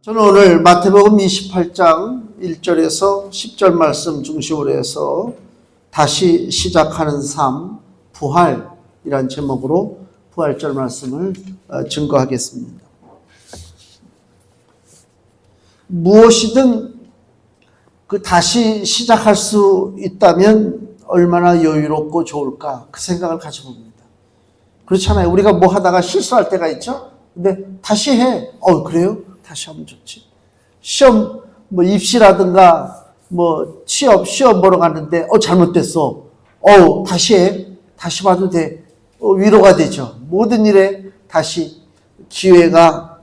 저는 오늘 마태복음 28장 1절에서 10절 말씀 중심으로 해서 다시 시작하는 삶, 부활이란 제목으로 부활절 말씀을 증거하겠습니다. 무엇이든 다시 시작할 수 있다면 얼마나 여유롭고 좋을까 그 생각을 가져봅니다. 그렇잖아요. 우리가 뭐 하다가 실수할 때가 있죠. 근데 다시 해. 그래요? 다시 하면 좋지. 시험, 입시라든가, 취업, 시험 보러 갔는데, 잘못됐어. 다시 해. 다시 봐도 돼. 위로가 되죠. 모든 일에 다시 기회가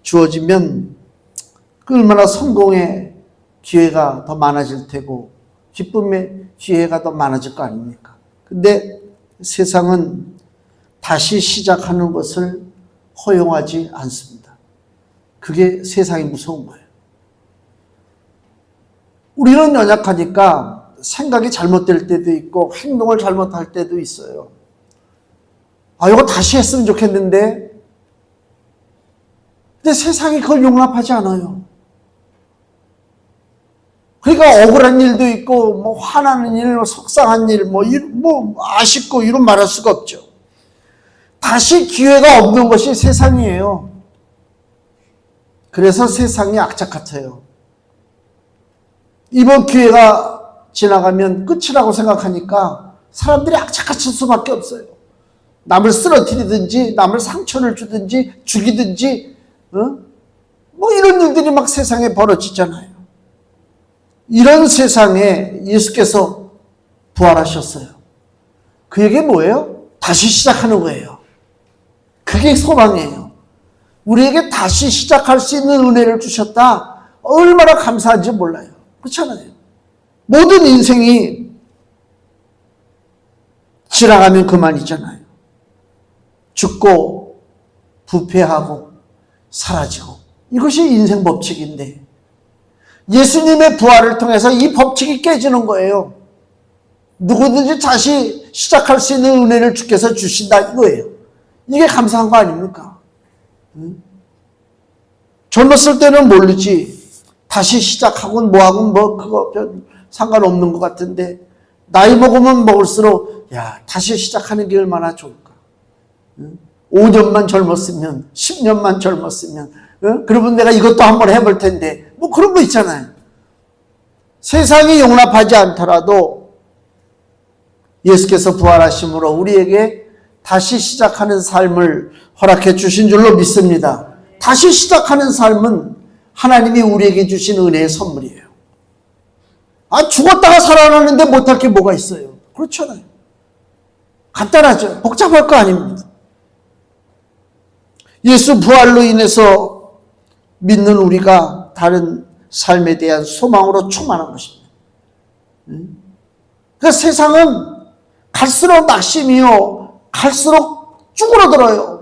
주어지면, 얼마나 성공의 기회가 더 많아질 테고, 기쁨의 기회가 더 많아질 거 아닙니까? 근데 세상은 다시 시작하는 것을 허용하지 않습니다. 그게 세상이 무서운 거예요. 우리는 연약하니까 생각이 잘못될 때도 있고 행동을 잘못할 때도 있어요. 이거 다시 했으면 좋겠는데, 근데 세상이 그걸 용납하지 않아요. 그러니까 억울한 일도 있고, 화나는 일, 속상한 일, 아쉽고 이런 말할 수가 없죠. 다시 기회가 없는 것이 세상이에요. 그래서 세상이 악착 같아요. 이번 기회가 지나가면 끝이라고 생각하니까 사람들이 악착같을 수밖에 없어요. 남을 쓰러뜨리든지 남을 상처를 주든지 죽이든지 이런 일들이 막 세상에 벌어지잖아요. 이런 세상에 예수께서 부활하셨어요. 그게 뭐예요? 다시 시작하는 거예요. 그게 소망이에요. 우리에게 다시 시작할 수 있는 은혜를 주셨다. 얼마나 감사한지 몰라요. 그렇잖아요. 모든 인생이 지나가면 그만이잖아요. 죽고 부패하고 사라지고 이것이 인생 법칙인데 예수님의 부활을 통해서 이 법칙이 깨지는 거예요. 누구든지 다시 시작할 수 있는 은혜를 주께서 주신다 이거예요. 이게 감사한 거 아닙니까? 젊었을 때는 모르지. 다시 시작하곤 뭐하곤 그거 별 상관없는 것 같은데 나이 먹으면 먹을수록 다시 시작하는 게 얼마나 좋을까. 5년만 젊었으면 10년만 젊었으면 그러면 내가 이것도 한번 해볼 텐데 그런 거 있잖아요. 세상이 용납하지 않더라도 예수께서 부활하심으로 우리에게 다시 시작하는 삶을 허락해 주신 줄로 믿습니다. 다시 시작하는 삶은 하나님이 우리에게 주신 은혜의 선물이에요. 죽었다가 살아나는데 못할 게 뭐가 있어요? 그렇잖아요. 간단하죠. 복잡할 거 아닙니다. 예수 부활로 인해서 믿는 우리가 다른 삶에 대한 소망으로 충만한 것입니다. 그러니까 세상은 갈수록 낙심이요, 갈수록 쭈그러들어요.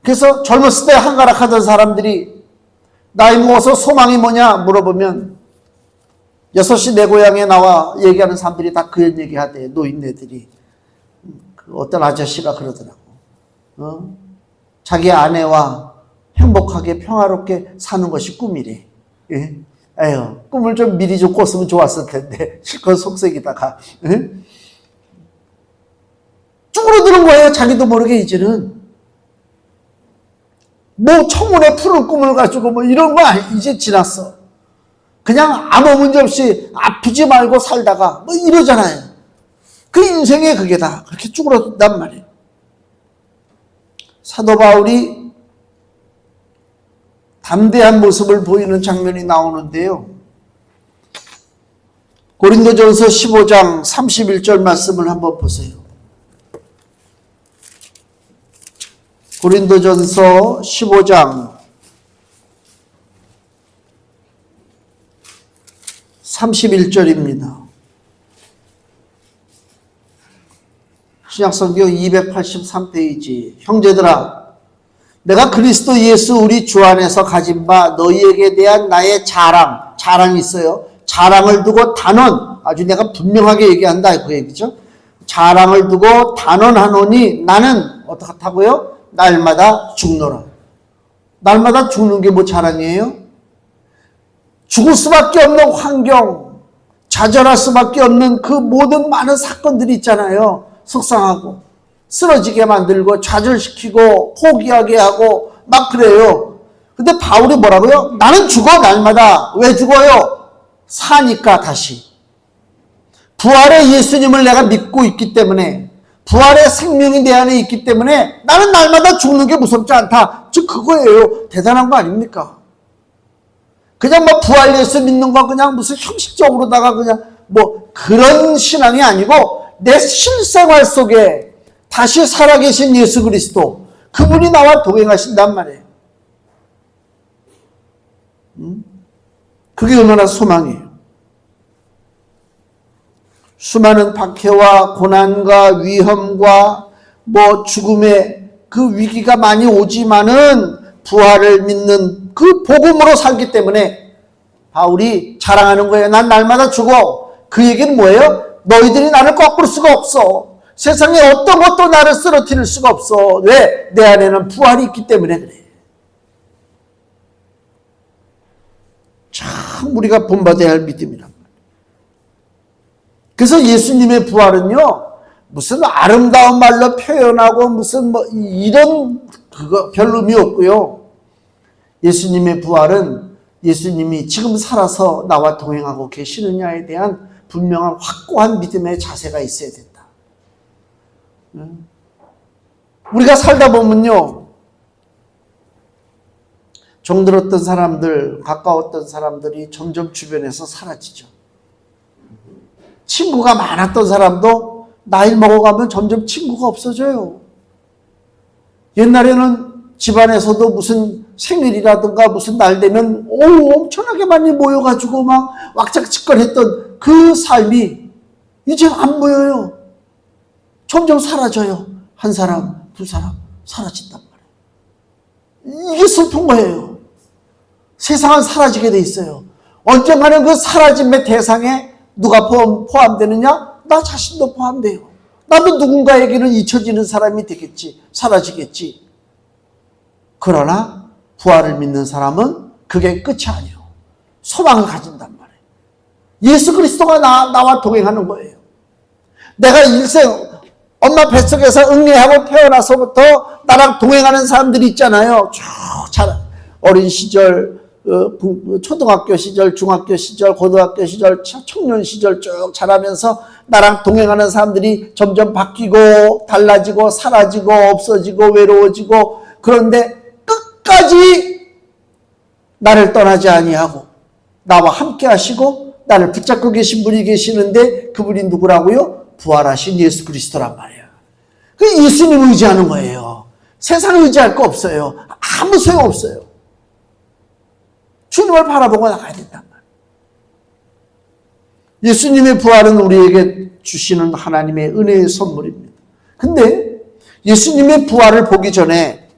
그래서 젊었을 때 한가락하던 사람들이 나이 먹어서 소망이 뭐냐 물어보면 6시 내 고향에 나와 얘기하는 사람들이 다 그런 얘기하대. 노인네들이. 어떤 아저씨가 그러더라고. 자기 아내와 행복하게 평화롭게 사는 것이 꿈이래. 예? 꿈을 좀 미리 좀 꿨으면 좋았을 텐데 실컷 속색이다가 쭈그러드는 거예요. 자기도 모르게 이제는. 청문회 푸른 꿈을 가지고 이런 거 이제 지났어. 그냥 아무 문제 없이 아프지 말고 살다가 이러잖아요. 그 인생의 그게 다 그렇게 쭈그러든단 말이에요. 사도 바울이 담대한 모습을 보이는 장면이 나오는데요. 고린도전서 15장 31절 말씀을 한번 보세요. 고린도전서 15장 31절입니다. 신약성경 283페이지. 형제들아, 내가 그리스도 예수 우리 주 안에서 가진 바 너희에게 대한 나의 자랑이 있어요. 자랑을 두고 단언, 아주 내가 분명하게 얘기한다 그 얘기죠. 자랑을 두고 단언하노니 나는 어떻다고요? 날마다 죽노라. 날마다 죽는 게 뭐 자랑이에요? 죽을 수밖에 없는 환경, 좌절할 수밖에 없는 그 모든 많은 사건들이 있잖아요. 속상하고 쓰러지게 만들고 좌절시키고 포기하게 하고 막 그래요. 근데 바울이 뭐라고요? 나는 죽어 날마다. 왜 죽어요? 사니까 다시. 부활의 예수님을 내가 믿고 있기 때문에, 부활의 생명이 내 안에 있기 때문에 나는 날마다 죽는 게 무섭지 않다. 즉 그거예요. 대단한 거 아닙니까? 그냥 뭐 부활 예수 믿는 거 그냥 무슨 형식적으로다가 그냥 뭐 그런 신앙이 아니고 내 실생활 속에 다시 살아계신 예수 그리스도, 그분이 나와 동행하신단 말이에요. 그게 얼마나 소망이에요. 수많은 박해와 고난과 위험과 뭐 죽음의 그 위기가 많이 오지만은 부활을 믿는 그 복음으로 살기 때문에 바울이 자랑하는 거예요. 난 날마다 죽어. 그 얘기는 뭐예요? 너희들이 나를 꺾을 수가 없어. 세상에 어떤 것도 나를 쓰러뜨릴 수가 없어. 왜? 내 안에는 부활이 있기 때문에 그래. 참 우리가 본받아야 할 믿음이란 말이에요. 그래서 예수님의 부활은요, 무슨 아름다운 말로 표현하고 무슨 뭐 이런 그거 별 의미 없고요. 예수님의 부활은 예수님이 지금 살아서 나와 동행하고 계시느냐에 대한 분명한 확고한 믿음의 자세가 있어야 된다. 우리가 살다 보면요, 정들었던 사람들, 가까웠던 사람들이 점점 주변에서 사라지죠. 친구가 많았던 사람도 나이 먹어가면 점점 친구가 없어져요. 옛날에는 집안에서도 무슨 생일이라든가 무슨 날 되면 엄청나게 많이 모여가지고 막 왁작지껄했던 그 삶이 이제 안 보여요. 점점 사라져요. 한 사람, 두 사람 사라진단 말이에요. 이게 슬픈 거예요. 세상은 사라지게 돼 있어요. 언젠가는 그 사라짐의 대상에 누가 포함되느냐? 나 자신도 포함돼요. 나도 누군가에게는 잊혀지는 사람이 되겠지. 사라지겠지. 그러나 부활을 믿는 사람은 그게 끝이 아니에요. 소망을 가진단 말이에요. 예수 그리스도가 나와 동행하는 거예요. 내가 일생 엄마 뱃속에서 응애하고 태어나서부터 나랑 동행하는 사람들이 있잖아요. 쭉 어린 시절, 초등학교 시절, 중학교 시절, 고등학교 시절, 청년 시절 쭉 자라면서 나랑 동행하는 사람들이 점점 바뀌고 달라지고 사라지고 없어지고 외로워지고, 그런데 끝까지 나를 떠나지 아니하고 나와 함께 하시고 나를 붙잡고 계신 분이 계시는데, 그분이 누구라고요? 부활하신 예수 그리스도란 말이에요. 그 예수님 의지하는 거예요. 세상 의지할 거 없어요. 아무 소용 없어요. 주님을 바라보고 나가야 된단 말이에요. 예수님의 부활은 우리에게 주시는 하나님의 은혜의 선물입니다. 근데 예수님의 부활을 보기 전에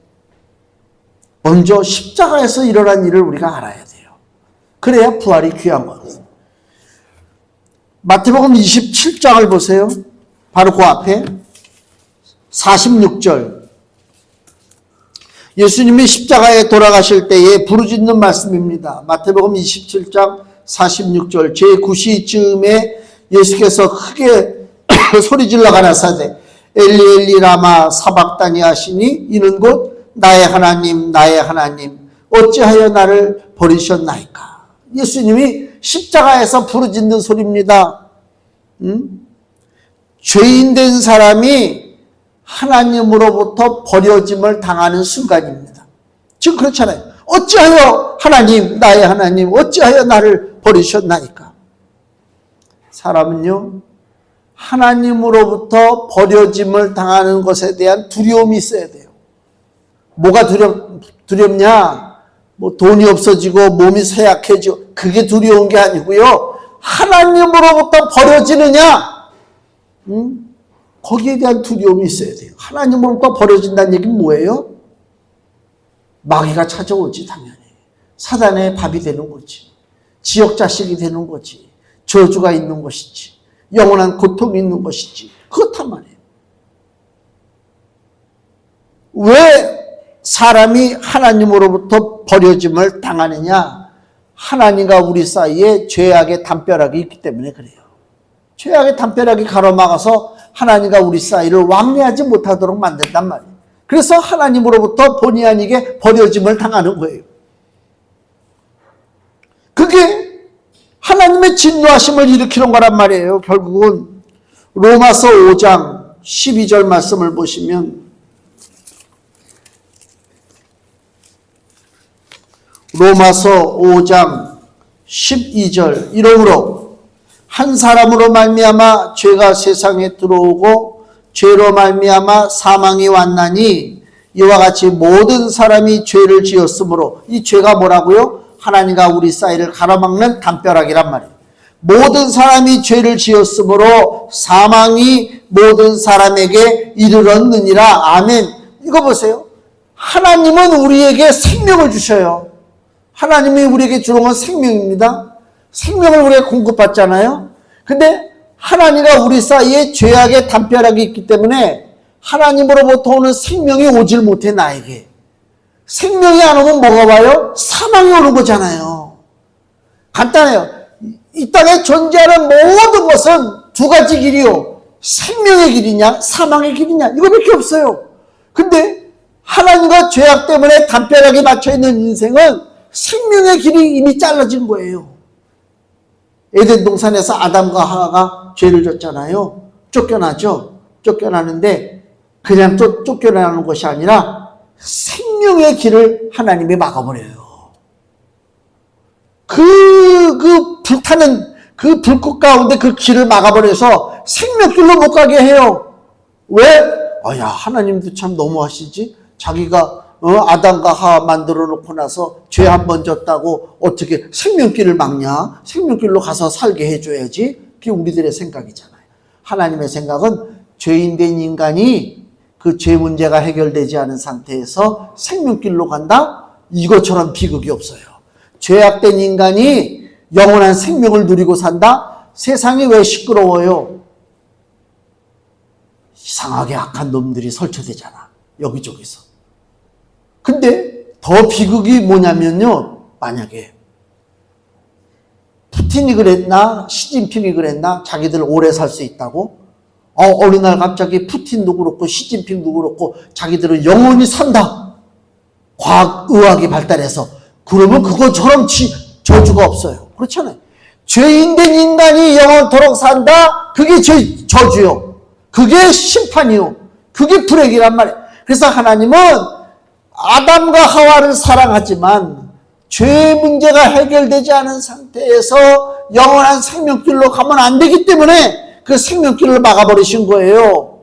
먼저 십자가에서 일어난 일을 우리가 알아야 돼요. 그래야 부활이 귀한 거예요. 마태복음 27장을 보세요. 바로 그 앞에 46절. 예수님이 십자가에 돌아가실 때에 부르짖는 말씀입니다. 마태복음 27장 46절. 제9시쯤에 예수께서 크게 소리질러 가라사대 엘리 엘리 라마 사박다니 하시니 이는 곧 나의 하나님 나의 하나님 어찌하여 나를 버리셨나이까. 예수님이 십자가에서 부르짖는 소리입니다. 죄인 된 사람이 하나님으로부터 버려짐을 당하는 순간입니다. 지금 그렇잖아요. 어찌하여 하나님 나의 하나님 어찌하여 나를 버리셨나이까. 사람은요, 하나님으로부터 버려짐을 당하는 것에 대한 두려움이 있어야 돼요. 뭐가 두렵냐? 뭐 돈이 없어지고 몸이 쇠약해지고 그게 두려운 게 아니고요. 하나님으로부터 버려지느냐? 거기에 대한 두려움이 있어야 돼요. 하나님으로부터 버려진다는 얘기는 뭐예요? 마귀가 찾아오지 당연히. 사단의 밥이 되는 거지. 지역자식이 되는 거지. 저주가 있는 것이지. 영원한 고통이 있는 것이지. 그렇단 말이에요. 왜 사람이 하나님으로부터 버려짐을 당하느냐? 하나님과 우리 사이에 죄악의 담벼락이 있기 때문에 그래요. 죄악의 담벼락이 가로막아서 하나님과 우리 사이를 왕래하지 못하도록 만든단 말이에요. 그래서 하나님으로부터 본의 아니게 버려짐을 당하는 거예요. 그게 하나님의 진노하심을 일으키는 거란 말이에요. 결국은 로마서 5장 12절 말씀을 보시면 로마서 5장 12절 이러므로 한 사람으로 말미암아 죄가 세상에 들어오고 죄로 말미암아 사망이 왔나니 이와 같이 모든 사람이 죄를 지었으므로 이 죄가 뭐라고요? 하나님과 우리 사이를 가로막는 담벼락이란 말이에요. 모든 사람이 죄를 지었으므로 사망이 모든 사람에게 이르렀느니라. 아멘. 이거 보세요. 하나님은 우리에게 생명을 주셔요. 하나님이 우리에게 주는 건 생명입니다. 생명을 우리가 공급받잖아요. 근데 하나님과 우리 사이에 죄악의 담벼락이 있기 때문에 하나님으로부터 오는 생명이 오질 못해 나에게. 생명이 안 오면 뭐가 와요? 사망이 오는 거잖아요. 간단해요. 이 땅에 존재하는 모든 것은 두 가지 길이요. 생명의 길이냐 사망의 길이냐 이거밖에 없어요. 근데 하나님과 죄악 때문에 담벼락이 맞춰있는 인생은 생명의 길이 이미 잘라진 거예요. 에덴 동산에서 아담과 하와가 죄를 졌잖아요. 쫓겨나죠. 쫓겨나는데 그냥 쫓겨나는 것이 아니라 생명의 길을 하나님이 막아버려요. 그 불타는 그 불꽃 가운데 그 길을 막아버려서 생명길로 못 가게 해요. 왜? 야, 하나님도 참 너무하시지. 자기가 아담과 하와 만들어 놓고 나서 죄 한 번 졌다고 어떻게 생명길을 막냐? 생명길로 가서 살게 해줘야지. 그게 우리들의 생각이잖아요. 하나님의 생각은 죄인 된 인간이 그 죄 문제가 해결되지 않은 상태에서 생명길로 간다? 이것처럼 비극이 없어요. 죄악된 인간이 영원한 생명을 누리고 산다? 세상이 왜 시끄러워요? 이상하게 악한 놈들이 설쳐되잖아. 여기저기서. 근데 더 비극이 뭐냐면요. 만약에 푸틴이 그랬나 시진핑이 그랬나 자기들 오래 살 수 있다고 어느 날 갑자기 푸틴도 그렇고 시진핑도 그렇고 자기들은 영원히 산다. 과학의학이 발달해서 그러면 그것처럼 저주가 없어요. 그렇잖아요. 죄인된 인간이 영원토록 산다. 그게 저주요. 그게 심판이요. 그게 불행이란 말이에요. 그래서 하나님은 아담과 하와를 사랑하지만 죄 문제가 해결되지 않은 상태에서 영원한 생명길로 가면 안 되기 때문에 그 생명길을 막아버리신 거예요.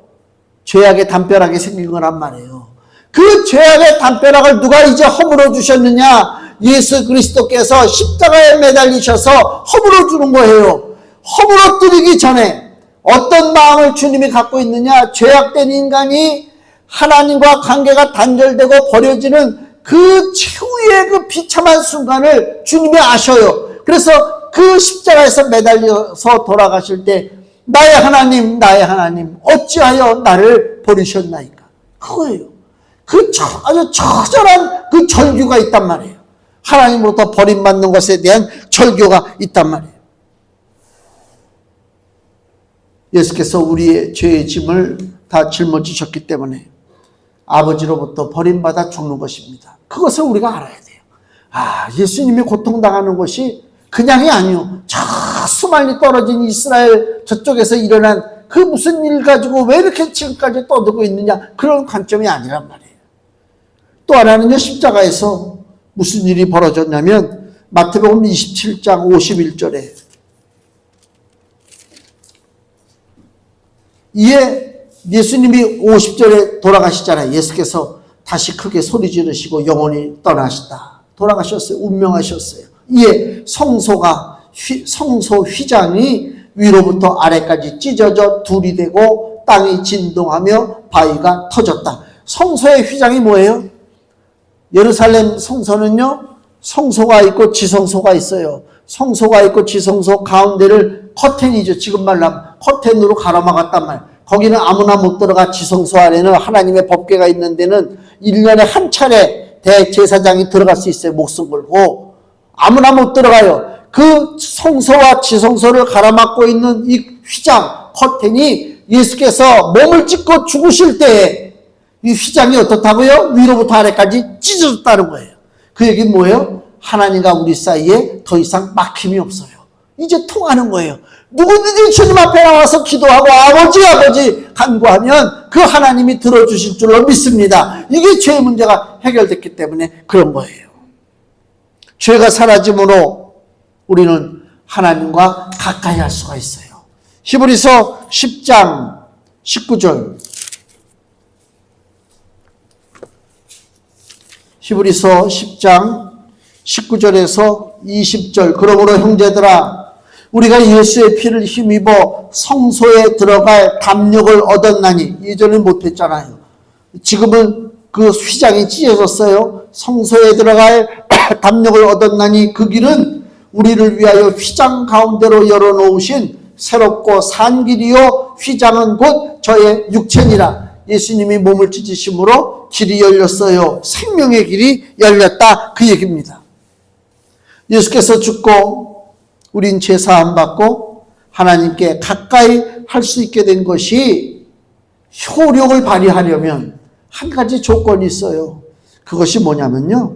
죄악의 담벼락이 생긴 거란 말이에요. 그 죄악의 담벼락을 누가 이제 허물어 주셨느냐? 예수 그리스도께서 십자가에 매달리셔서 허물어 주는 거예요. 허물어 드리기 전에 어떤 마음을 주님이 갖고 있느냐? 죄악된 인간이 하나님과 관계가 단절되고 버려지는 그 최후의 그 비참한 순간을 주님이 아셔요. 그래서 그 십자가에서 매달려서 돌아가실 때 나의 하나님 어찌하여 나를 버리셨나이까? 그거예요. 그 아주 처절한 그 절규가 있단 말이에요. 하나님으로부터 버림받는 것에 대한 절규가 있단 말이에요. 예수께서 우리의 죄의 짐을 다 짊어지셨기 때문에 아버지로부터 버림받아 죽는 것입니다. 그것을 우리가 알아야 돼요. 예수님이 고통당하는 것이 그냥이 아니요. 저 수많이 떨어진 이스라엘 저쪽에서 일어난 그 무슨 일 가지고 왜 이렇게 지금까지 떠들고 있느냐 그런 관점이 아니란 말이에요. 또 하나는요. 십자가에서 무슨 일이 벌어졌냐면 마태복음 27장 51절에 이에 예수님이 50절에 돌아가시잖아요. 예수께서 다시 크게 소리 지르시고 영원히 떠나시다. 돌아가셨어요. 운명하셨어요. 이에 성소 휘장이 위로부터 아래까지 찢어져 둘이 되고 땅이 진동하며 바위가 터졌다. 성소의 휘장이 뭐예요? 예루살렘 성소는요. 성소가 있고 지성소가 있어요. 성소가 있고 지성소 가운데를 커튼이죠. 지금 말로 하면 커튼으로 가로막았단 말이에요. 거기는 아무나 못 들어가. 지성소 안에는 하나님의 법궤가 있는 데는 1년에 한 차례 대제사장이 들어갈 수 있어요. 목숨 걸고. 아무나 못 들어가요. 그 성소와 지성소를 가로막고 있는 이 휘장, 커튼이 예수께서 몸을 찢고 죽으실 때에 이 휘장이 어떻다고요? 위로부터 아래까지 찢어졌다는 거예요. 그 얘기는 뭐예요? 하나님과 우리 사이에 더 이상 막힘이 없어요. 이제 통하는 거예요. 누구든지 주님 앞에 나와서 기도하고 아버지 간구하면 그 하나님이 들어주실 줄로 믿습니다. 이게 죄의 문제가 해결됐기 때문에 그런 거예요. 죄가 사라짐으로 우리는 하나님과 가까이 할 수가 있어요. 히브리서 10장 19절. 히브리서 10장 19절에서 20절. 그러므로 형제들아, 우리가 예수의 피를 힘입어 성소에 들어갈 담력을 얻었나니, 예전엔 못했잖아요. 지금은 그 휘장이 찢어졌어요. 성소에 들어갈 담력을 얻었나니 그 길은 우리를 위하여 휘장 가운데로 열어놓으신 새롭고 산 길이요 휘장은 곧 저의 육체니라. 예수님이 몸을 찢으심으로 길이 열렸어요. 생명의 길이 열렸다, 그 얘기입니다. 예수께서 죽고 우린 죄 사함 받고 하나님께 가까이 할 수 있게 된 것이 효력을 발휘하려면 한 가지 조건이 있어요. 그것이 뭐냐면요,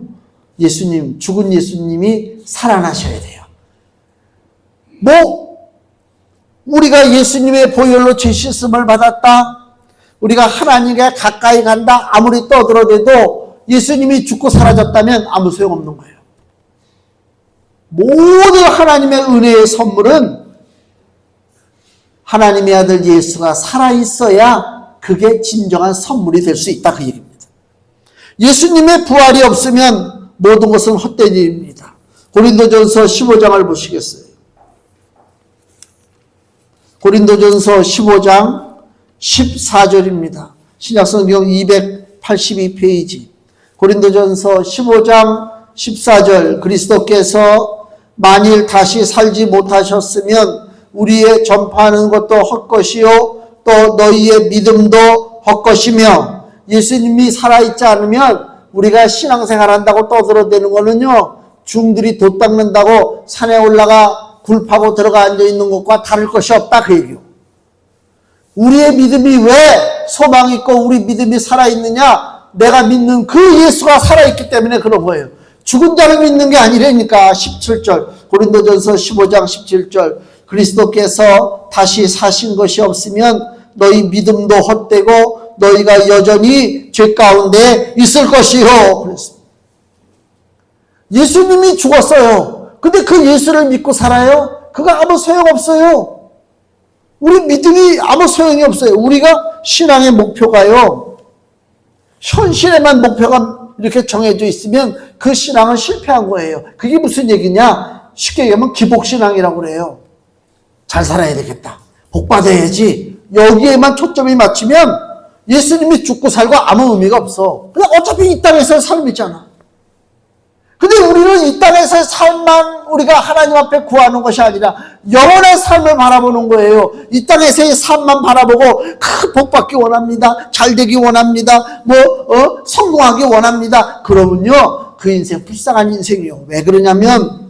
예수님, 죽은 예수님이 살아나셔야 돼요. 우리가 예수님의 보혈로 죄 씻음을 받았다, 우리가 하나님께 가까이 간다, 아무리 떠들어대도 예수님이 죽고 사라졌다면 아무 소용없는 거예요. 모든 하나님의 은혜의 선물은 하나님의 아들 예수가 살아있어야 그게 진정한 선물이 될 수 있다, 그 얘기입니다. 예수님의 부활이 없으면 모든 것은 헛된 일입니다. 고린도전서 15장을 보시겠어요? 고린도전서 15장 14절입니다. 신약성경 282페이지. 고린도전서 15장 14절. 그리스도께서 만일 다시 살지 못하셨으면 우리의 전파하는 것도 헛것이요 또 너희의 믿음도 헛것이며, 예수님이 살아있지 않으면 우리가 신앙생활 한다고 떠들어대는 거는요, 중들이 돛 닦는다고 산에 올라가 굴 파고 들어가 앉아있는 것과 다를 것이 없다, 그 얘기요. 우리의 믿음이 왜 소망이 있고 우리 믿음이 살아있느냐? 내가 믿는 그 예수가 살아있기 때문에 그런 거예요. 죽은 자를 믿는 게 아니라니까. 17절 고린도전서 15장 17절. 그리스도께서 다시 사신 것이 없으면 너희 믿음도 헛되고 너희가 여전히 죄 가운데 있을 것이요, 그랬습니다. 예수님이 죽었어요. 근데 그 예수를 믿고 살아요? 그거 아무 소용없어요. 우리 믿음이 아무 소용이 없어요. 우리가 신앙의 목표가요, 현실에만 목표가 이렇게 정해져 있으면 그 신앙은 실패한 거예요. 그게 무슨 얘기냐? 쉽게 얘기하면 기복신앙이라고 그래요. 잘 살아야 되겠다, 복 받아야지, 여기에만 초점이 맞추면 예수님이 죽고 살고 아무 의미가 없어. 그냥 어차피 이 땅에서의 삶이잖아. 근데 우리는 이 땅에서의 삶만 우리가 하나님 앞에 구하는 것이 아니라 영원의 삶을 바라보는 거예요. 이 땅에서의 삶만 바라보고 복 받기 원합니다, 잘 되기 원합니다, 성공하기 원합니다. 그러면요, 그 인생 불쌍한 인생이요. 왜 그러냐면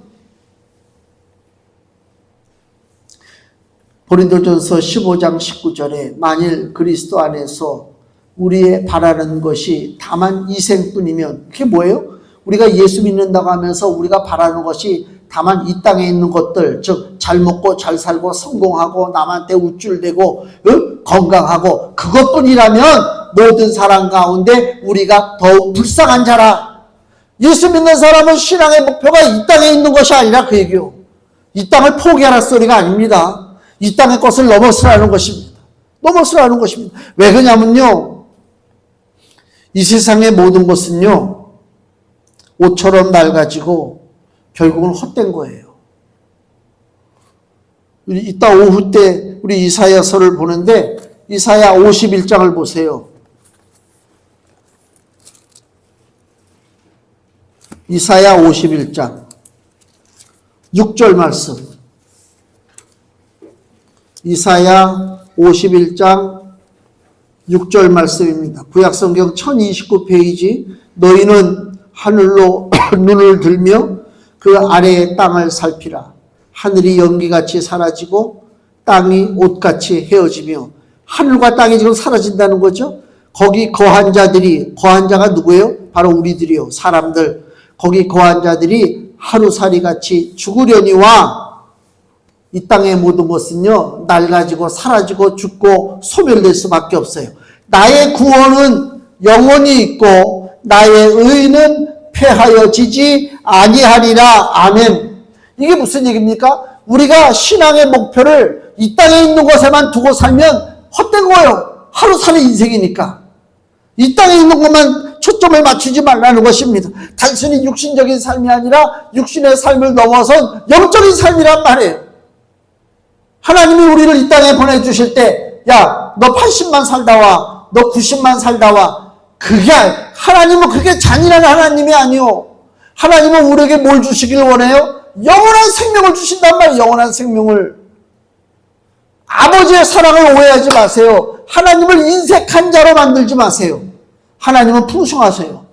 고린도전서 15장 19절에 만일 그리스도 안에서 우리의 바라는 것이 다만 이 생뿐이면, 그게 뭐예요? 우리가 예수 믿는다고 하면서 우리가 바라는 것이 다만 이 땅에 있는 것들, 즉 잘 먹고 잘 살고 성공하고 남한테 우쭐대고 건강하고 그것뿐이라면 모든 사람 가운데 우리가 더욱 불쌍한 자라. 예수 믿는 사람은 신앙의 목표가 이 땅에 있는 것이 아니라 그 얘기요. 이 땅을 포기하라 소리가 아닙니다. 이 땅의 것을 넘어서라는 것입니다. 넘어서라는 것입니다. 왜 그러냐면요, 이 세상의 모든 것은요, 옷처럼 낡아지고 결국은 헛된 거예요. 이따 오후 때 우리 이사야서를 보는데 이사야 51장을 보세요. 이사야 51장 6절 말씀. 이사야 51장 6절 말씀입니다. 구약성경 1029페이지. 너희는 하늘로 눈을 들며 그 아래의 땅을 살피라. 하늘이 연기같이 사라지고 땅이 옷같이 헤어지며. 하늘과 땅이 지금 사라진다는 거죠. 거기 거한 자들이, 거한 자가 누구예요? 바로 우리들이요. 사람들. 거기 거한 자들이 하루살이같이 죽으려니와. 이 땅의 모든 것은요, 낡아지고 사라지고 죽고 소멸될 수밖에 없어요. 나의 구원은 영원히 있고 나의 의는 패하여지지 아니하리라. 아멘. 이게 무슨 얘기입니까? 우리가 신앙의 목표를 이 땅에 있는 것에만 두고 살면 헛된 거예요. 하루살이 인생이니까. 이 땅에 있는 것만 초점을 맞추지 말라는 것입니다. 단순히 육신적인 삶이 아니라 육신의 삶을 넘어선 영적인 삶이란 말이에요. 하나님이 우리를 이 땅에 보내주실 때, 야, 너 80만 살다 와, 너 90만 살다 와. 하나님은 그게 잔인한 하나님이 아니요. 하나님은 우리에게 뭘 주시길 원해요? 영원한 생명을 주신단 말이에요. 영원한 생명을. 아버지의 사랑을 오해하지 마세요. 하나님을 인색한 자로 만들지 마세요. 하나님은 풍성하세요.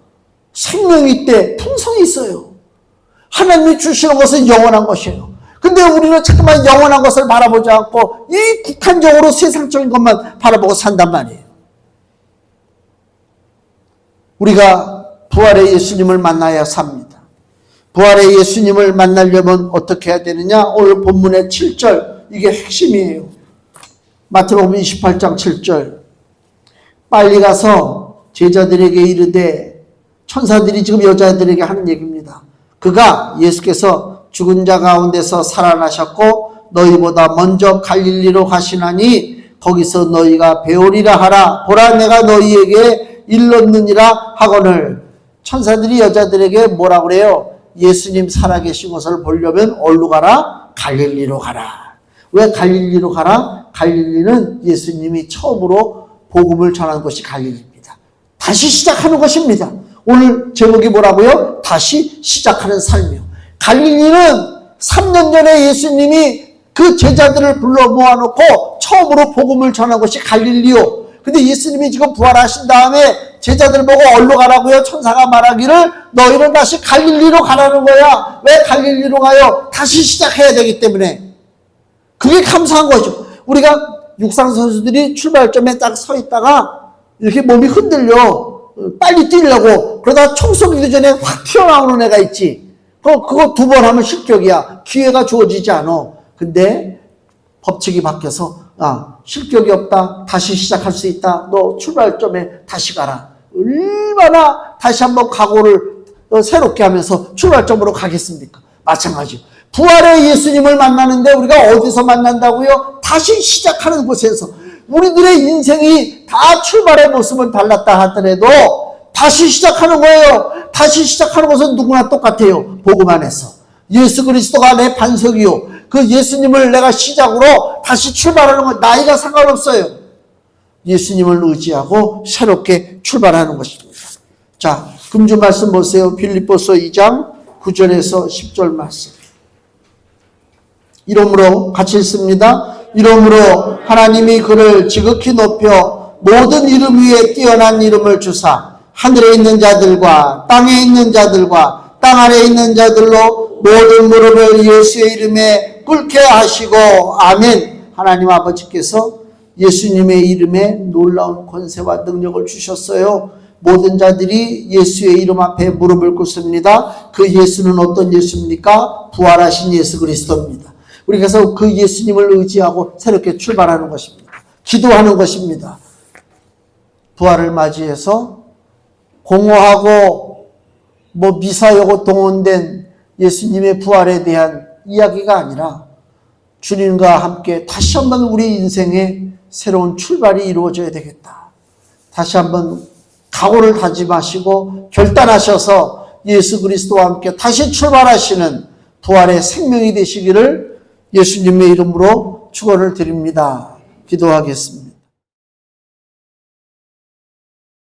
생명이 있대, 풍성이 있어요. 하나님이 주시는 것은 영원한 것이에요. 근데 우리는 자꾸만 영원한 것을 바라보지 않고 이 국한적으로 세상적인 것만 바라보고 산단 말이에요. 우리가 부활의 예수님을 만나야 삽니다. 부활의 예수님을 만나려면 어떻게 해야 되느냐? 오늘 본문의 7절, 이게 핵심이에요. 마태복음 28장 7절. 빨리 가서 제자들에게 이르되, 천사들이 지금 여자들에게 하는 얘기입니다. 그가, 예수께서 죽은 자 가운데서 살아나셨고 너희보다 먼저 갈릴리로 가시나니 거기서 너희가 배우리라 하라. 보라, 내가 너희에게 일렀느니라 하거늘. 천사들이 여자들에게 뭐라 그래요? 예수님 살아계신 것을 보려면 어디로 가라? 갈릴리로 가라. 왜 갈릴리로 가라? 갈릴리는 예수님이 처음으로 복음을 전한 것이 갈릴리입니다. 다시 시작하는 것입니다. 오늘 제목이 뭐라고요? 다시 시작하는 삶이요. 갈릴리는 3년 전에 예수님이 그 제자들을 불러 모아놓고 처음으로 복음을 전한 것이 갈릴리요. 근데 예수님이 지금 부활하신 다음에 제자들 보고 어디로 가라고요? 천사가 말하기를 너희는 다시 갈릴리로 가라는 거야. 왜 갈릴리로 가요? 다시 시작해야 되기 때문에. 그게 감사한 거죠. 우리가 육상 선수들이 출발점에 딱 서 있다가 이렇게 몸이 흔들려. 빨리 뛰려고. 그러다 총 쏘기도 전에 확 튀어나오는 애가 있지. 그거 2번 하면 실격이야. 기회가 주어지지 않아. 근데 법칙이 바뀌어서 실격이 없다. 다시 시작할 수 있다. 너 출발점에 다시 가라. 얼마나 다시 한번 각오를 새롭게 하면서 출발점으로 가겠습니까? 마찬가지. 부활의 예수님을 만나는데 우리가 어디서 만난다고요? 다시 시작하는 곳에서. 우리들의 인생이 다 출발의 모습은 달랐다 하더라도 다시 시작하는 거예요. 다시 시작하는 것은 누구나 똑같아요. 복음 안에서. 예수 그리스도가 내 반석이요. 그 예수님을 내가 시작으로 다시 출발하는 건 나이가 상관없어요. 예수님을 의지하고 새롭게 출발하는 것입니다. 자, 금주 말씀 보세요. 빌립보서 2장 9절에서 10절 말씀. 이러므로 같이 읽습니다. 이러므로 하나님이 그를 지극히 높여 모든 이름 위에 뛰어난 이름을 주사 하늘에 있는 자들과 땅에 있는 자들과 땅 아래에 있는 자들로 모든 무릎을 예수의 이름에 꿇게 하시고 아멘. 하나님 아버지께서 예수님의 이름에 놀라운 권세와 능력을 주셨어요. 모든 자들이 예수의 이름 앞에 무릎을 꿇습니다. 그 예수는 어떤 예수입니까? 부활하신 예수 그리스도입니다. 우리가 그 예수님을 의지하고 새롭게 출발하는 것입니다. 기도하는 것입니다. 부활을 맞이해서 공허하고 미사여고 동원된 예수님의 부활에 대한 이야기가 아니라 주님과 함께 다시 한번 우리 인생에 새로운 출발이 이루어져야 되겠다. 다시 한번 각오를 다짐하시고 결단하셔서 예수 그리스도와 함께 다시 출발하시는 부활의 생명이 되시기를 예수님의 이름으로 축원을 드립니다. 기도하겠습니다.